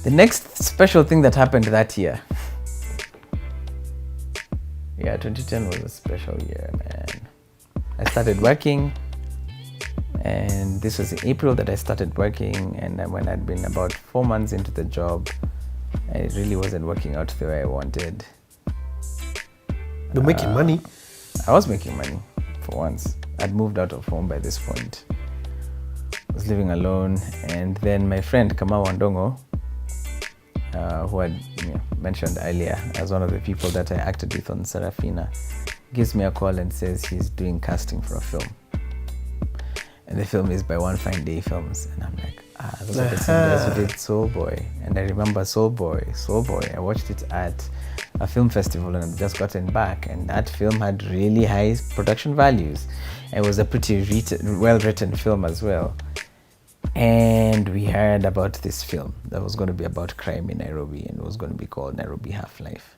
The next special thing that happened that year. Yeah, 2010 was a special year, man. I started working, and this was in April that I started working, and then when I'd been about 4 months into the job, it really wasn't working out the way I wanted. You're making money? I was making money, for once. I'd moved out of home by this point. I was living alone, and then my friend Kamau Wandongo, who I mentioned earlier as one of the people that I acted with on Serafina, gives me a call and says he's doing casting for a film. And the film is by One Fine Day Films. And I'm like, those are the same guys who did Soul Boy. And I remember Soul Boy. I watched it at a film festival and I'd just gotten back. And that film had really high production values. It was a pretty well-written film as well. And we heard about this film that was going to be about crime in Nairobi, and it was going to be called Nairobi Half-Life.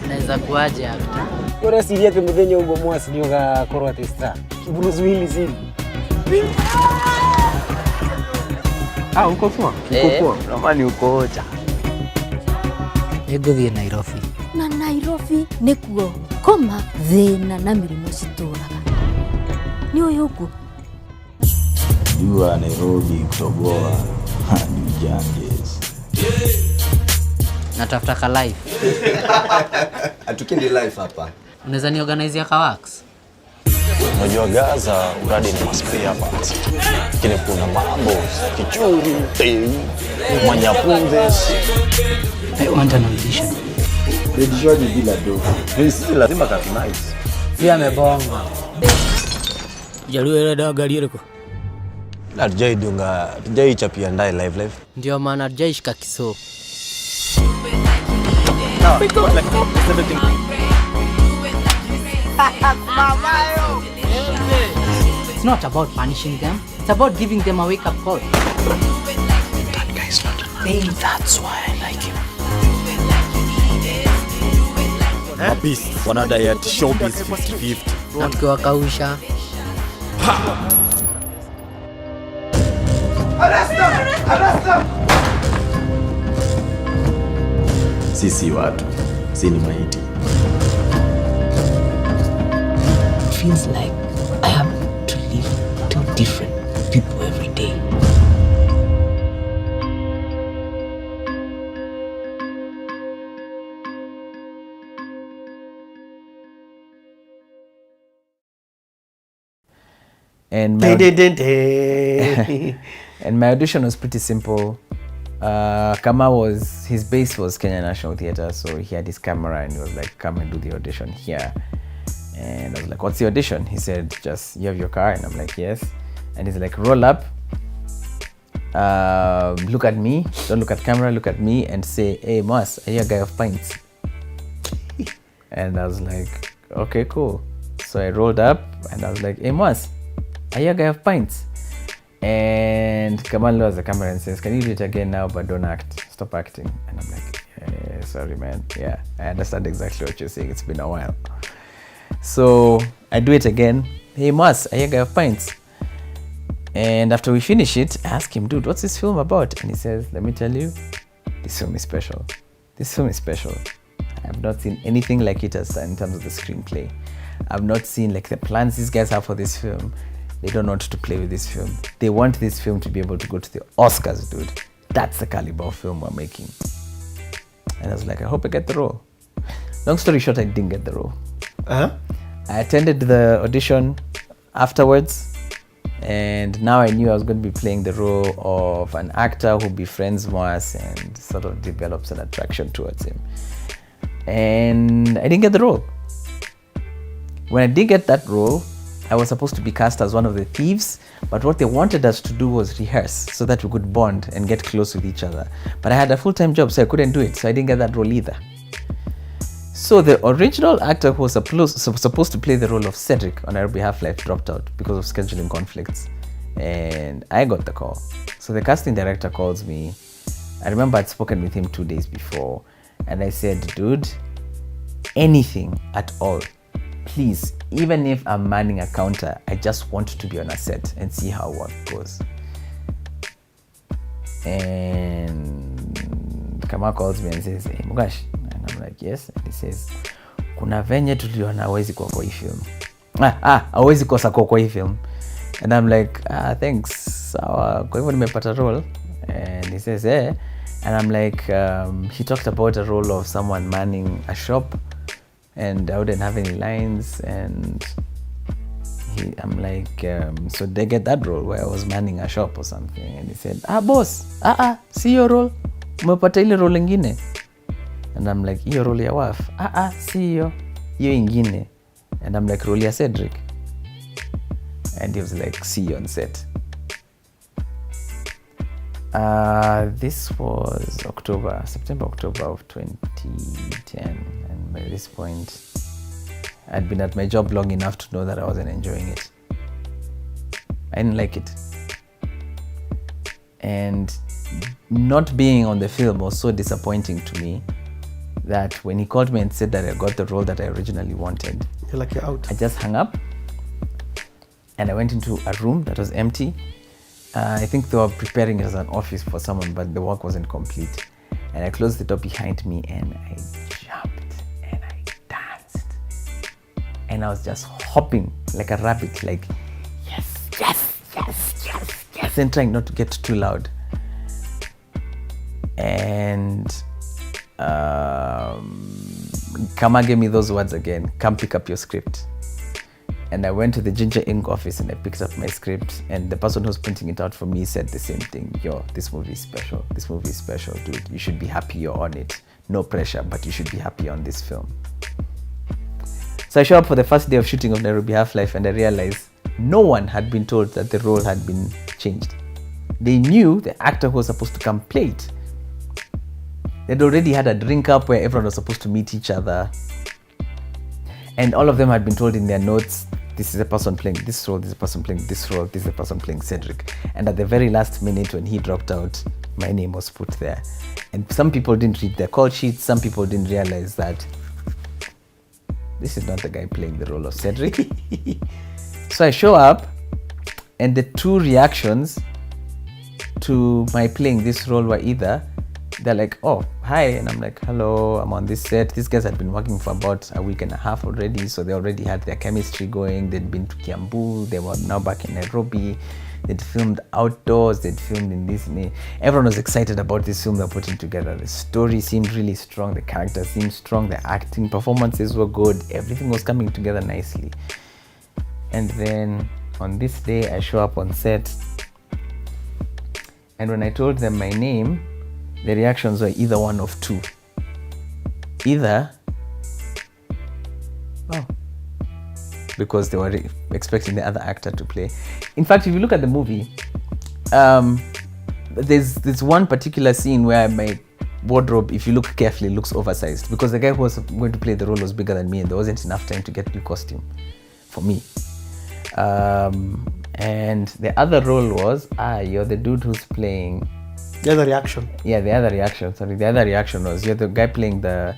Naweza kuaje hapa? Bora siria ke mudenya ugo mwasi nyoga korwa testa. Kiburuzu hili zili. Uko poa? Uko poa? Ramani uko ocha. Egothie Nairobi. Na Nairobi nikuo koma thina na mirimo cituraga. Ni uyu ugu. Jua Nairobi kutoboa hadi Janges. Natafuta ka life. Atukindi life hapa. Unaweza ni organize ka wax? Unajua Gaza uradi ni spare parts. Lakini kuna mambo kichuri, manyapunde. I want an audition. Edition bila do. Sisi lazima katunice. Pia amebonga. Jalu era da gari yako. La jaidunga, jaichapia ndai live. Ndio maana jaishika kiso. It's not about punishing them. It's about giving them a wake-up call. That guy's not a thing. That's why I like him. A beast. Wanadai at showbiz 50-50. Na tukiwakausha. Sisi watu, si ni maiti. Feels like I have to live two different people every day. And my audition was pretty simple. His base was Kenyan National Theatre, so he had his camera and he was like, come and do the audition here. And I was like, what's the audition? He said, just, you have your car? And I'm like, yes. And he's like, roll up, look at me, don't look at camera, look at me and say, hey, Mas, are you a guy of pints? And I was like, okay, cool. So I rolled up and I was like, hey, Mas, are you a guy of pints? And Kamal lowers the camera and says, can you do it again now, but don't act, stop acting. And I'm like, yeah, sorry, man. Yeah, I understand exactly what you're saying. It's been a while. So I do it again. Hey, Mas, are you a guy of pints? And after we finish it, I ask him, dude, what's this film about? And he says, let me tell you, this film is special. This film is special. I have not seen anything like it as in terms of the screenplay. I've not seen like the plans these guys have for this film. They don't want to play with this film. They want this film to be able to go to the Oscars, dude. That's the caliber of film we're making. And I was like, I hope I get the role. Long story short, I didn't get the role. I attended the audition afterwards, and now I knew I was going to be playing the role of an actor who befriends Moas and sort of develops an attraction towards him. And I didn't get the role. When I did get that role, I was supposed to be cast as one of the thieves, but what they wanted us to do was rehearse so that we could bond and get close with each other. But I had a full-time job, so I couldn't do it, so I didn't get that role either. So the original actor who was supposed to play the role of Cedric on Nairobi Half-Life dropped out because of scheduling conflicts, and I got the call. So the casting director calls me. I remember I'd spoken with him 2 days before, and I said, dude, anything at all, please, even if I'm manning a counter, I just want to be on a set and see how work goes. And Kama calls me and says, hey, Mugash. And I'm like, yes. And he says, kuna venye tuliona hawezi kwa hii film. Hawezi kosa kwa hii film. And I'm like, thanks. Kwa hivyo nimepata role. And he says, eh. And I'm like, he talked about a role of someone manning a shop. And I wouldn't have any lines. And I'm like, so they get that role where I was manning a shop or something. And he said, boss, see your role. Umepata ile role ingine. And I'm like, iyo role ya waf. See iyo ingine. And I'm like, role ya Cedric. And he was like, see you on set. This was September, October of 2010. And by this point, I'd been at my job long enough to know that I wasn't enjoying it. I didn't like it. And not being on the film was so disappointing to me that when he called me and said that I got the role that I originally wanted, You're like, you're out. I just hung up and I went into a room that was empty. I think they were preparing it as an office for someone, but the work wasn't complete. And I closed the door behind me and I jumped and I danced. And I was just hopping like a rabbit, like, yes, yes, yes, yes, yes, and trying not to get too loud. And Kama gave me those words again, come pick up your script. And I went to the Ginger Ink office and I picked up my script, and the person who was printing it out for me said the same thing. Yo, this movie is special. This movie is special, dude. You should be happy you're on it. No pressure, but you should be happy on this film. So I show up for the first day of shooting of Nairobi Half-Life and I realized no one had been told that the role had been changed. They knew the actor who was supposed to come play it. They'd already had a drink up where everyone was supposed to meet each other. And all of them had been told in their notes, this is a person playing this role, this is a person playing this role, this is a person playing Cedric. And at the very last minute when he dropped out, my name was put there. And some people didn't read their call sheets, some people didn't realize that this is not the guy playing the role of Cedric. So I show up and the two reactions to my playing this role were either they're like, oh, hi, and I'm like, hello, I'm on this set. These guys had been working for about a week and a half already, so they already had their chemistry going. They'd been to Kiambu, they were now back in Nairobi. They'd filmed outdoors, they'd filmed in Disney. Everyone was excited about this film they're putting together. The story seemed really strong, the characters seemed strong, the acting performances were good, everything was coming together nicely. And then on this day, I show up on set, and when I told them my name, the reactions were either one of two. Either, oh, because they were expecting the other actor to play. In fact, if you look at the movie, there's one particular scene where my wardrobe, if you look carefully, looks oversized because the guy who was going to play the role was bigger than me and there wasn't enough time to get new costume for me. And the other role was, you're the dude who's playing... The other reaction. Yeah, the other reaction. Sorry, the other reaction was, you're the guy playing the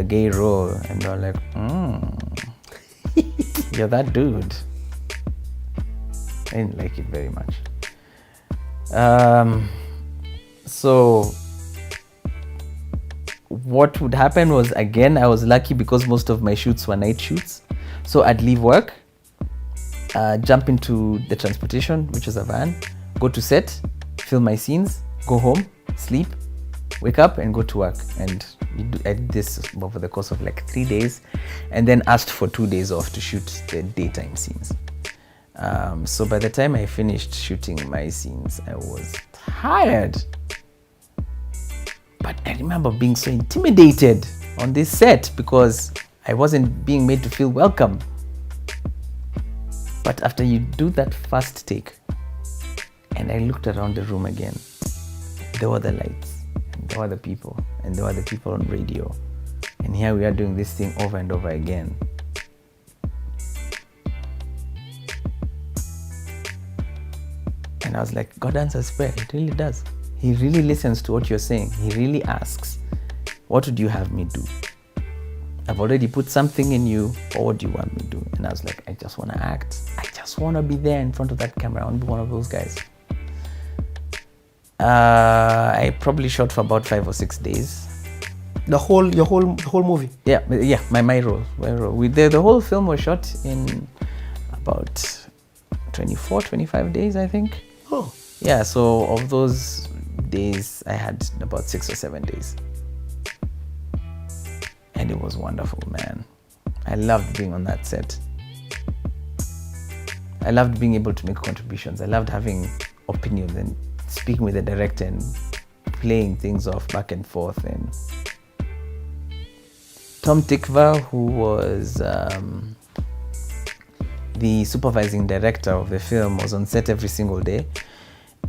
gay role. And they're like, you're that dude. I didn't like it very much. So what would happen was, again, I was lucky because most of my shoots were night shoots. So I'd leave work, jump into the transportation, which was a van, go to set, film my scenes, go home, sleep, wake up and go to work. And I did this over the course of like 3 days and then asked for 2 days off to shoot the daytime scenes. So by the time I finished shooting my scenes, I was tired. But I remember being so intimidated on this set because I wasn't being made to feel welcome. But after you do that first take, and I looked around the room again, there were the lights, and there were the people, and there were the people on radio. And here we are doing this thing over and over again. And I was like, God answers prayer. It really does. He really listens to what you're saying. He really asks, what would you have me do? I've already put something in you. What do you want me to do? And I was like, I just want to act. I just want to be there in front of that camera. I want to be one of those guys. I probably shot for about 5 or 6 days. Your whole movie? Yeah, my role. The whole film was shot in about 24, 25 days, I think. Oh. Yeah, so of those days, I had about 6 or 7 days. And it was wonderful, man. I loved being on that set. I loved being able to make contributions. I loved having opinions and speaking with the director and playing things off back and forth. And Tom Nthiga, who was the supervising director of the film, was on set every single day.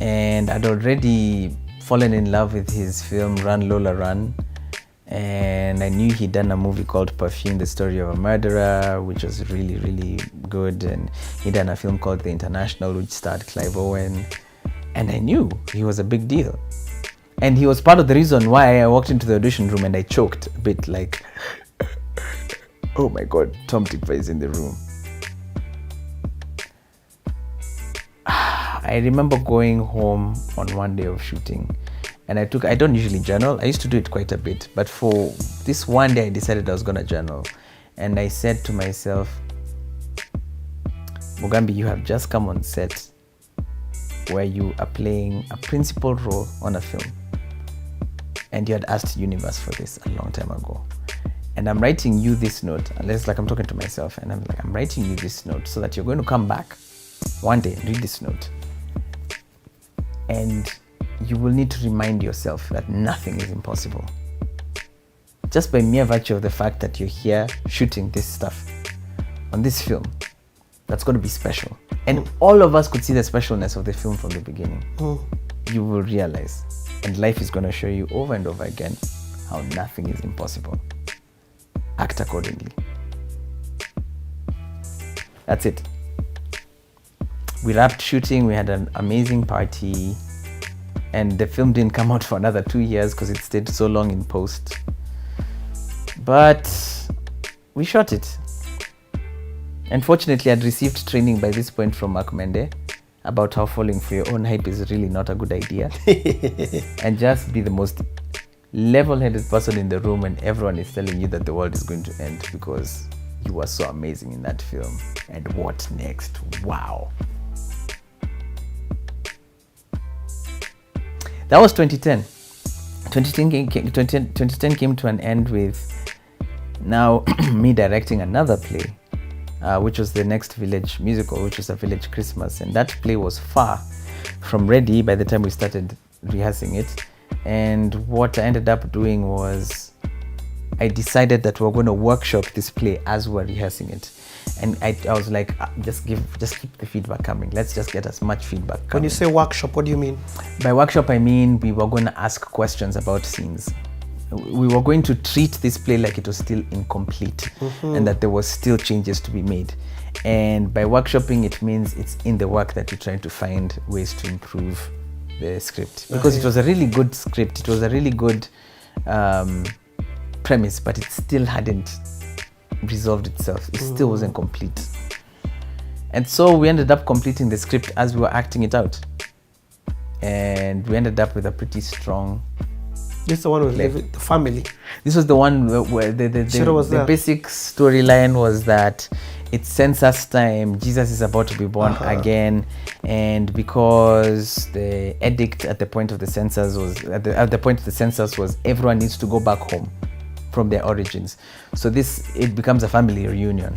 And I'd already fallen in love with his film Run Lola Run. And I knew he'd done a movie called Perfume, the Story of a Murderer, which was really, really good. And he'd done a film called The International, which starred Clive Owen. And I knew he was a big deal. And he was part of the reason why I walked into the audition room and I choked a bit, like, oh my God, Tom Nthiga is in the room. I remember going home on one day of shooting. And I don't usually journal. I used to do it quite a bit. But for this one day, I decided I was going to journal. And I said to myself, Mugambi, you have just come on set where you are playing a principal role on a film. And you had asked Universe for this a long time ago. And I'm writing you this note, unless like I'm talking to myself. And I'm like, I'm writing you this note so that you're going to come back one day and read this note. And you will need to remind yourself that nothing is impossible. Just by mere virtue of the fact that you're here shooting this stuff on this film, that's going to be special. And all of us could see the specialness of the film from the beginning. You will realize, and life is going to show you over and over again how nothing is impossible. Act accordingly. That's it. We wrapped shooting, we had an amazing party. And the film didn't come out for another 2 years because it stayed so long in post. But we shot it. Unfortunately, I'd received training by this point from Mark Mende about how falling for your own hype is really not a good idea. And just be the most level-headed person in the room when everyone is telling you that the world is going to end because you were so amazing in that film. And what next? Wow. That was 2010. 2010 came to an end with now me directing another play, which was the Next Village musical, which was a village Christmas. And that play was far from ready by the time we started rehearsing it. And what I ended up doing was I decided that we were going to workshop this play as we were rehearsing it. And I was like, just keep the feedback coming. Let's just get as much feedback coming. When you say workshop, what do you mean? By workshop, I mean we were going to ask questions about scenes. We were going to treat this play like it was still incomplete and that there was still changes to be made. And by workshopping, it means it's in the work that you're trying to find ways to improve the script. Because it was a really good script. It was a really good premise, but it still hadn't resolved itself. It still wasn't complete. And so we ended up completing the script as we were acting it out. And we ended up with a pretty strong... This is the one with the family. This was the one where the basic storyline was that it's census time, Jesus is about to be born again, and because the edict at the point of the census was everyone needs to go back home from their origins. So it becomes a family reunion.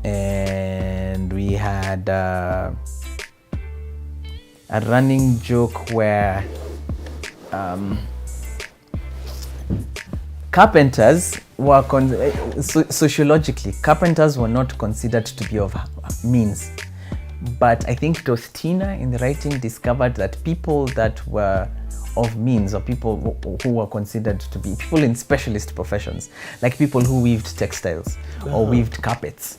And we had a running joke where carpenters were sociologically, carpenters were not considered to be of means. But I think it was Tina in the writing discovered that people that were of means, or people who were considered to be people in specialist professions, like people who weaved textiles or weaved carpets,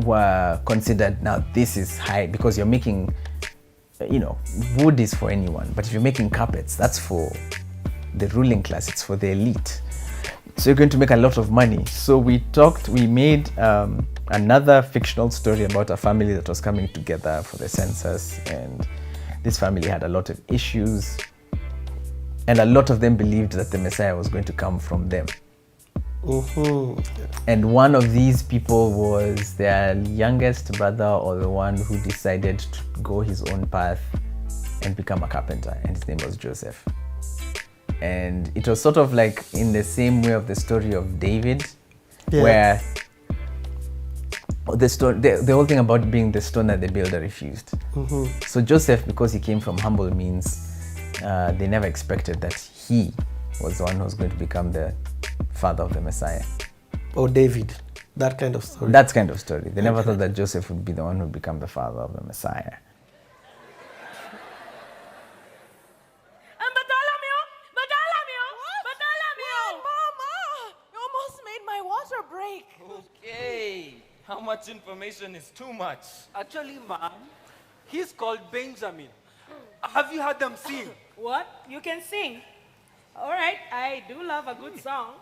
were considered, now this is high because you're making, wood is for anyone, but if you're making carpets, that's for the ruling class, it's for the elite. So you're going to make a lot of money. So we made another fictional story about a family that was coming together for the census, and this family had a lot of issues, and a lot of them believed that the Messiah was going to come from them. And one of these people was their youngest brother, or the one who decided to go his own path and become a carpenter, and his name was Joseph. And it was sort of like in the same way of the story of David, where the whole thing about being the stone that the builder refused. So Joseph, because he came from humble means, they never expected that he was the one who was going to become the father of the Messiah. Or David, that kind of story. That kind of story. They never thought that Joseph would be the one who would become the father of the Messiah. Okay, how much information is too much? Actually, ma'am, he's called Benjamin. Have you heard them sing? What? You can sing? All right, I do love a good song.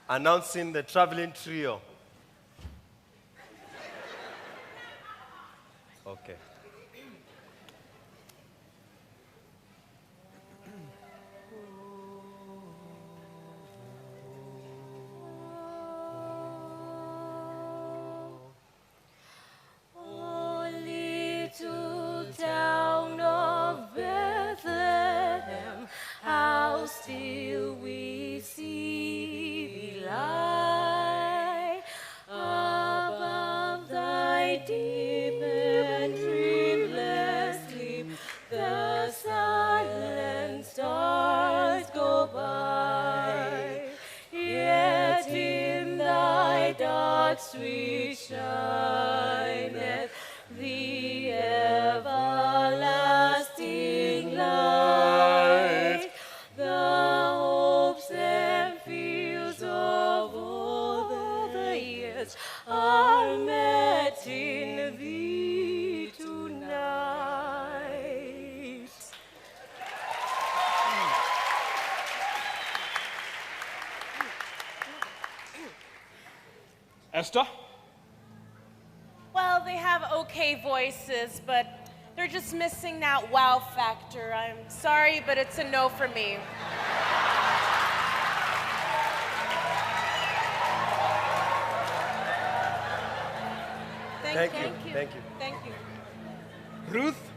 Announcing the traveling trio. Okay. Still we see thee lie above thy deep and dreamless sleep. The silent stars go by, yet in thy dark street shineth the everlasting light. The hopes and fears of all the years are met in thee tonight. Esther? Well, they have okay voices, but they're just missing that wow factor. I'm sorry, but it's a no for me. Thank you. Ruth?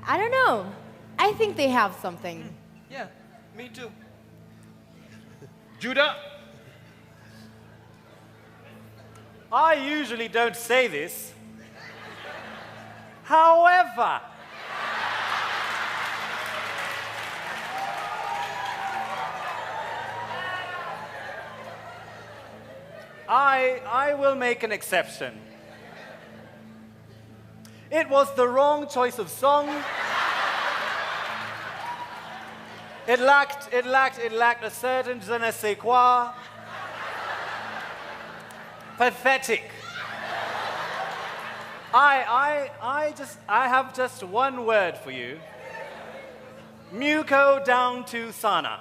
I don't know. I think they have something. Yeah, me too. Judah? I usually don't say this. However, I will make an exception. It was the wrong choice of song. It lacked a certain je ne sais quoi. Pathetic. I have just one word for you. Muko down to Sana.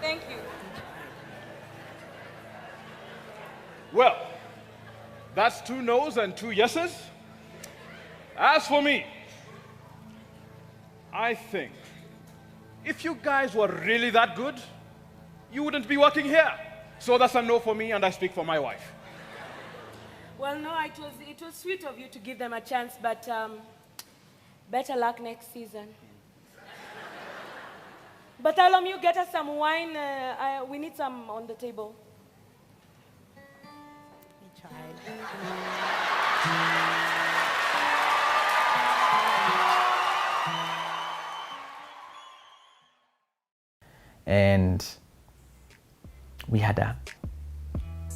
Thank you. Well, that's 2 no's and 2 yeses. As for me, I think if you guys were really that good, you wouldn't be working here. So that's a no for me, and I speak for my wife. Well, no, it was sweet of you to give them a chance, but better luck next season. Bartholomew, get us some wine. We need some on the table. And we had a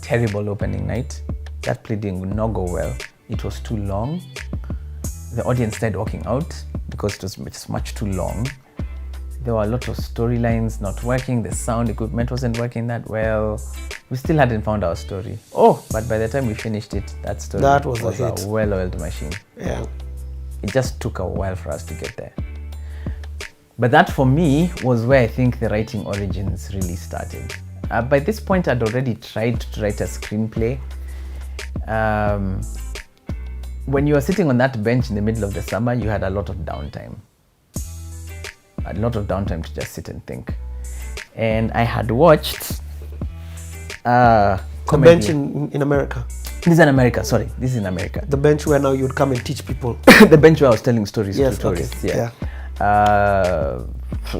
terrible opening night. That play did not go well. it was too long. The audience started walking out because it was just much too long. There were a lot of storylines not working. The sound equipment wasn't working that well. We still hadn't found our story. Oh, but by the time we finished it, that story was a well-oiled machine. Yeah. It just took a while for us to get there. But that for me was where I think the writing origins really started. By this point, I'd already tried to write a screenplay. When you were sitting on that bench in the middle of the summer, you had a lot of downtime. A lot of downtime to just sit and think. And I had watched The bench in America. This is in America, sorry. This is in America. The bench where now you'd come and teach people. The bench where I was telling stories yes, to tourists. Okay. Yeah.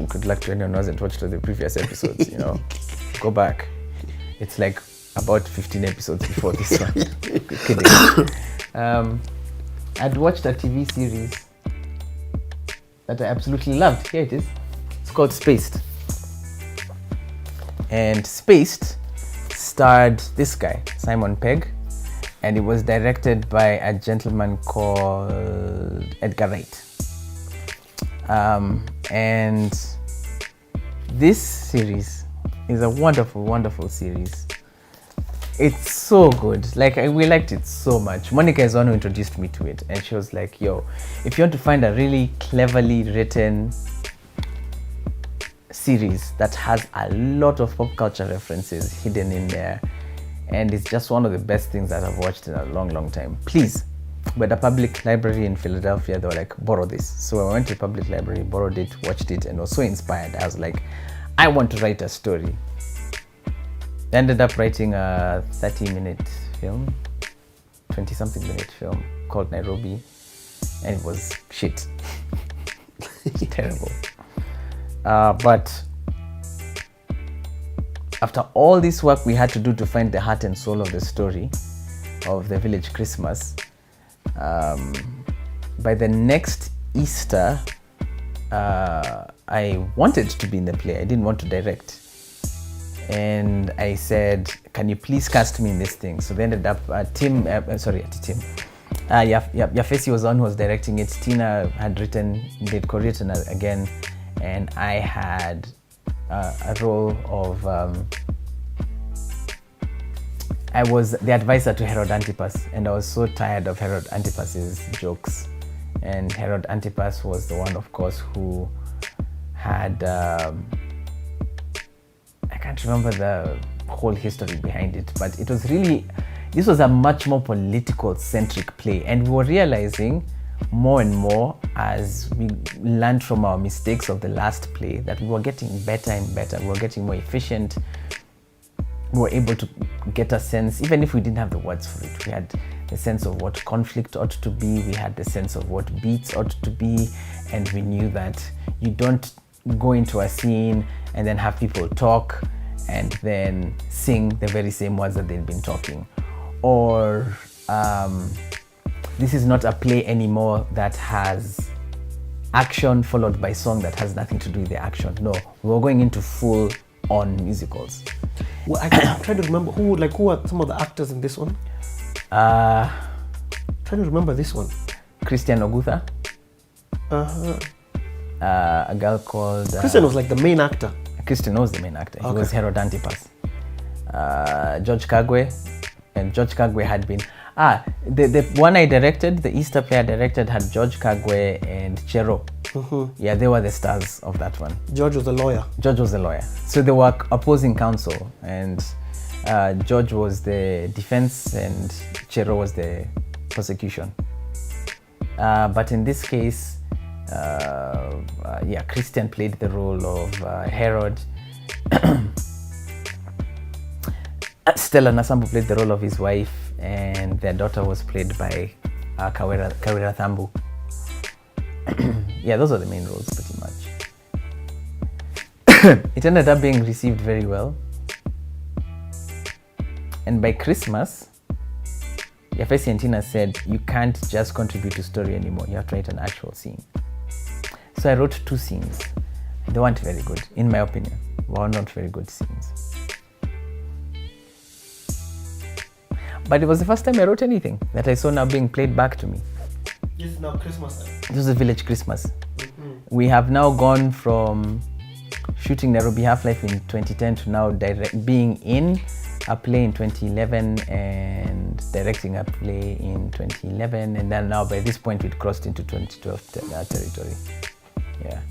Good luck to anyone who hasn't watched the previous episodes, you know. Go back. It's like about 15 episodes before this one. Kidding. I'd watched a TV series that I absolutely loved. Here it is. It's called Spaced. And Spaced starred this guy, Simon Pegg, and it was directed by a gentleman called Edgar Wright. And this series is a wonderful, wonderful series. It's so good. Like, we liked it so much. Monica is the one who introduced me to it, and she was like, yo, if you want to find a really cleverly written series that has a lot of pop culture references hidden in there, and it's just one of the best things that I've watched in a long, long time, please. But a public library in Philadelphia, they were like, borrow this. So I went to the public library, borrowed it, watched it, and was so inspired. I was like, I want to write a story. I ended up writing a 30-minute film, 20-something minute film called Nairobi, and it was shit. Terrible. But after all this work we had to do to find the heart and soul of the story of the village Christmas, by the next Easter, I wanted to be in the play. I didn't want to direct. And I said, can you please cast me in this thing? So they ended up, Yafesi was the one who was directing it. Tina had did co-written again. And I had a role of, I was the advisor to Herod Antipas, and I was so tired of Herod Antipas's jokes. And Herod Antipas was the one, of course, who had, I can't remember the whole history behind it, but it was really, this was a much more political centric play, and we were realizing more and more as we learned from our mistakes of the last play that we were getting better and better. We were getting more efficient. We were able to get a sense, even if we didn't have the words for it, we had the sense of what conflict ought to be, we had the sense of what beats ought to be, and we knew that you don't go into a scene and then have people talk and then sing the very same words that they've been talking. Or this is not a play anymore that has action followed by song that has nothing to do with the action. No, we're going into full-on musicals. Well, I'm trying to remember who are some of the actors in this one? Trying to remember this one. Christian Ogutha. A girl called... Christian was like the main actor. Christian was the main actor. He was Herod Antipas. George Kagwe. And George Kagwe had been... the one I directed, the Easter play I directed, had George Kagwe and Chero. Yeah, they were the stars of that one. George was a lawyer. George was a lawyer. So they were opposing counsel, and George was the defense and Chero was the prosecution. But in this case, Christian played the role of Herod. Stella Nasambu played the role of his wife, and their daughter was played by Kawira Thambu. Yeah, those are the main roles pretty much. It ended up being received very well. And by Christmas, Yafesi and Tina said, you can't just contribute to story anymore, you have to write an actual scene. So I wrote 2 scenes. They weren't very good, in my opinion. They were not very good scenes. But it was the first time I wrote anything that I saw now being played back to me. This is now Christmas time. This was a village Christmas. We have now gone from shooting Nairobi Half-Life in 2010 to now being in a play in 2011 and directing a play in 2011, and then now by this point we'd crossed into 2012 territory. Yeah.